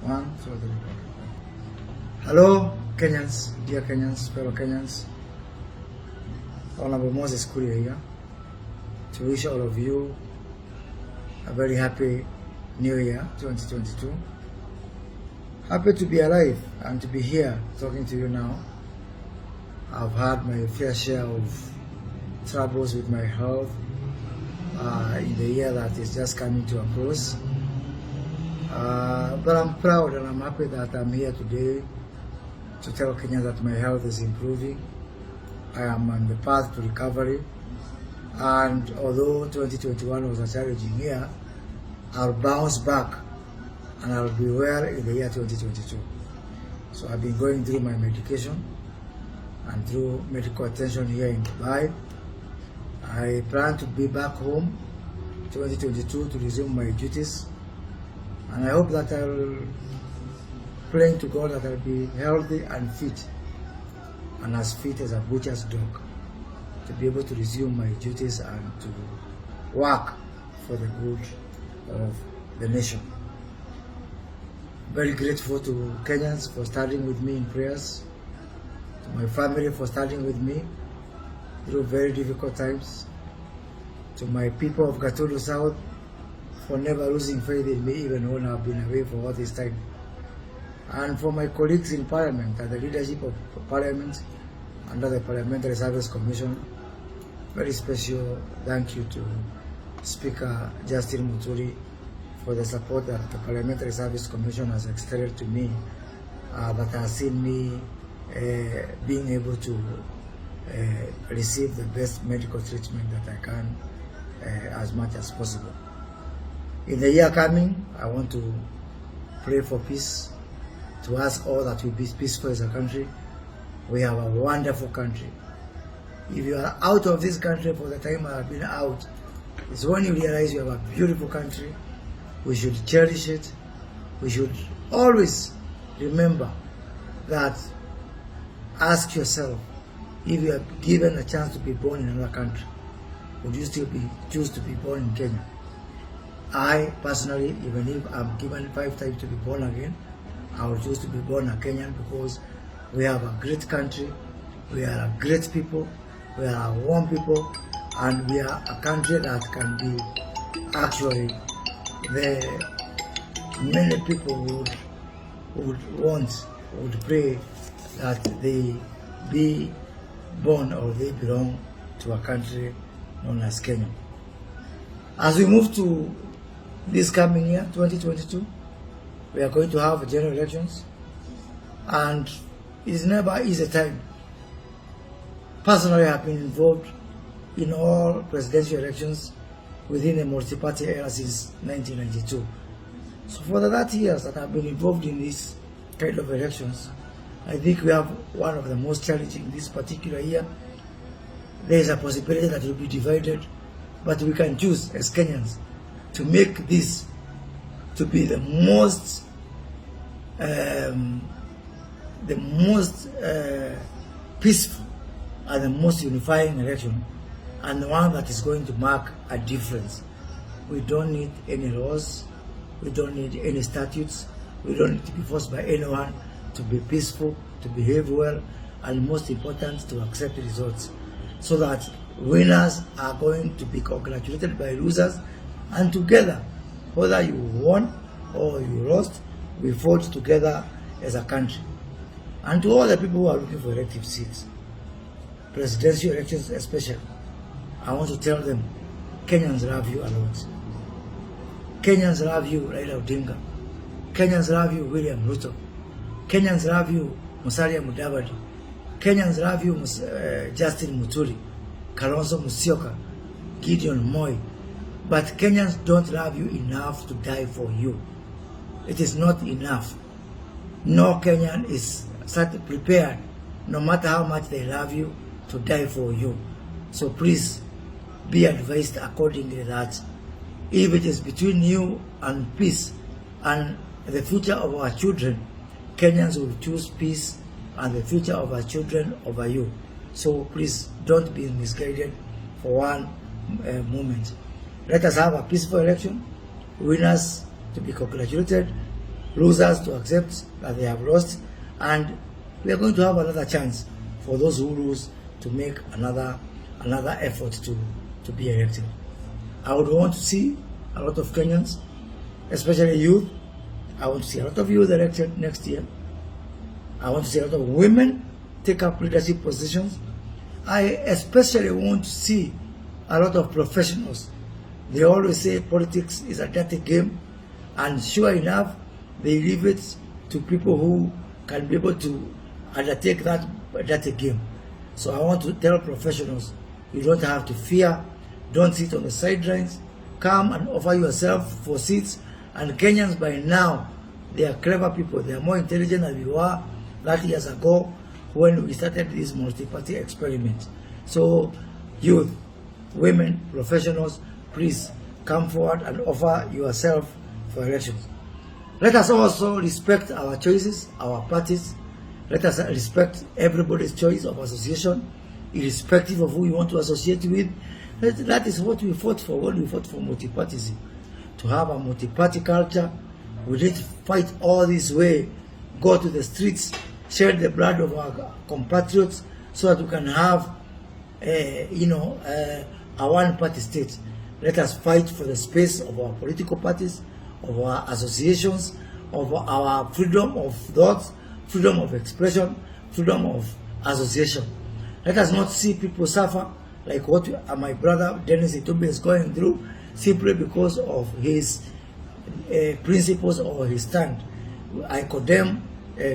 One, two, three, four. Hello, Kenyans, dear Kenyans, fellow Kenyans. Honorable Moses Kuria here to wish all of you a very happy New Year 2022. Happy to be alive and to be here talking to you now. I've had my fair share of troubles with my health in the year that is just coming to a close. But I'm proud and I'm happy that I'm here today to tell Kenya that my health is improving. I am on the path to recovery, and although 2021 was a challenging year, I'll bounce back and I'll be well in the year 2022. So I've been going through my medication and through medical attention here in Dubai. I plan to be back home 2022 to resume my duties, and I hope that I'll pray to God that I'll be healthy and fit, and as fit as a butcher's dog, to be able to resume my duties and to work for the good of the nation. Very grateful to Kenyans for standing with me in prayers, to my family for standing with me through very difficult times, to my people of Gatulu South for never losing faith in me even when I've been away for all this time, and for my colleagues in Parliament and the leadership of Parliament under the Parliamentary Service Commission. Very special thank you to Speaker Justin Muturi for the support that the Parliamentary Service Commission has extended to me, that has seen me being able to receive the best medical treatment that I can as much as possible. In the year coming, I want to pray for peace, to ask all that we be peaceful as a country. We have a wonderful country. If you are out of this country for the time I have been out, it's when you realize you have a beautiful country. We should cherish it. We should always remember that. Ask yourself, if you are given a chance to be born in another country, would you still choose to be born in Kenya? I personally, even if I'm given 5 times to be born again, I would choose to be born a Kenyan, because we have a great country, we are a great people, we are a warm people, and we are a country that can be actually many people would pray that they be born or they belong to a country known as Kenya. As we move to this coming year, 2022, we are going to have general elections, and it's never easy time. Personally, I have been involved in all presidential elections within the multi-party era since 1992. So for the 30 years that I've been involved in this kind of elections, I think we have one of the most challenging this particular year. There is a possibility that it will be divided, but we can choose as Kenyans to make this to be the most peaceful and the most unifying election, and the one that is going to mark a difference. We don't need any laws, we don't need any statutes, we don't need to be forced by anyone to be peaceful, to behave well, and most important, to accept the results, so that winners are going to be congratulated by losers, and together, whether you won or you lost, we fought together as a country. And to all the people who are looking for elective seats, presidential elections especially, I want to tell them, Kenyans love you a lot. Kenyans love you, Raila Odinga. Kenyans love you, William Ruto. Kenyans love you, Musalia Mudavadi. Kenyans love you, Justin Muturi, Kalonzo Musyoka, Gideon Moi. But Kenyans don't love you enough to die for you. It is not enough. No Kenyan is prepared, no matter how much they love you, to die for you. So please be advised accordingly that if it is between you and peace and the future of our children, Kenyans will choose peace and the future of our children over you. So please don't be misguided for one moment. Let us have a peaceful election, winners to be congratulated, losers to accept that they have lost, and we are going to have another chance for those who lose to make another effort to be elected. I would want to see a lot of Kenyans, especially youth. I want to see a lot of youth elected next year. I want to see a lot of women take up leadership positions. I especially want to see a lot of professionals. They always say politics is a dirty game, and sure enough, they leave it to people who can be able to undertake that dirty game. So I want to tell professionals, you don't have to fear. Don't sit on the sidelines. Come and offer yourself for seats. And Kenyans by now, they are clever people. They are more intelligent than we were 30 years ago when we started this multi-party experiment. So youth, women, professionals, please come forward and offer yourself for elections. Let us also respect our choices, our parties. Let us respect everybody's choice of association, irrespective of who you want to associate with. That is what we fought for when we fought for multi-partyism. To have a multi-party culture, we need to fight all this way, go to the streets, shed the blood of our compatriots so that we can have a one-party state. Let us fight for the space of our political parties, of our associations, of our freedom of thought, freedom of expression, freedom of association. Let us not see people suffer like what my brother Dennis Itumbi is going through simply because of his principles or his stand. I condemn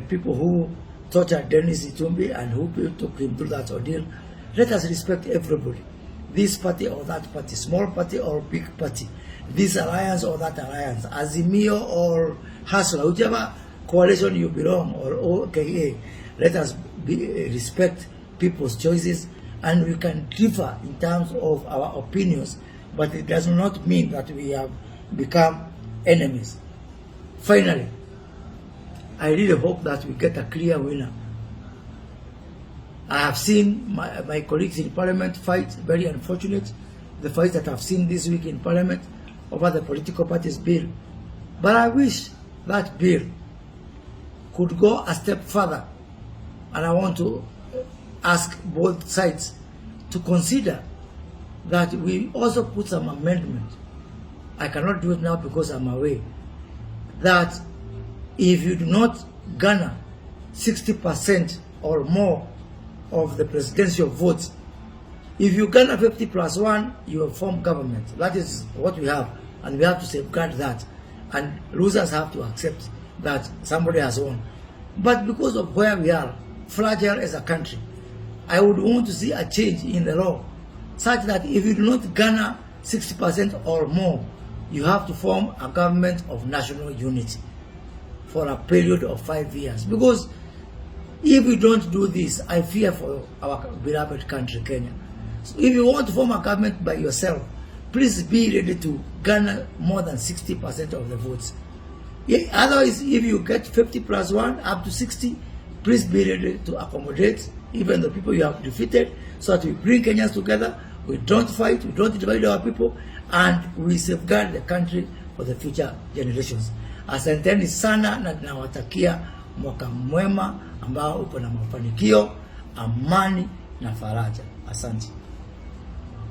people who tortured Dennis Itumbi and who took him through that ordeal. Let us respect everybody. This party or that party, small party or big party, this alliance or that alliance, Azimio or Hasla, whichever coalition you belong, or OKA, let us respect people's choices, and we can differ in terms of our opinions, but it does not mean that we have become enemies. Finally, I really hope that we get a clear winner. I have seen my colleagues in Parliament fight, very unfortunate, the fight that I've seen this week in Parliament over the political parties bill. But I wish that bill could go a step further, and I want to ask both sides to consider that we also put some amendment. I cannot do it now because I'm away. That if you do not garner 60% or more of the presidential votes, if you garner 50+1, you will form government. That is what we have, and we have to safeguard that. And losers have to accept that somebody has won. But because of where we are, fragile as a country, I would want to see a change in the law, such that if you do not garner 60% or more, you have to form a government of national unity for a period of 5 years. Because if we don't do this, I fear for our beloved country, Kenya. So if you want to form a government by yourself, please be ready to garner more than 60% of the votes. Otherwise, if you get 50+1 up to 60, please be ready to accommodate even the people you have defeated, so that we bring Kenyans together, we don't fight, we don't divide our people, and we safeguard the country for the future generations. Asanteni sana, na nawatakia mwaka mwema ambao uko na mafanikio, amani na faraja. Asante.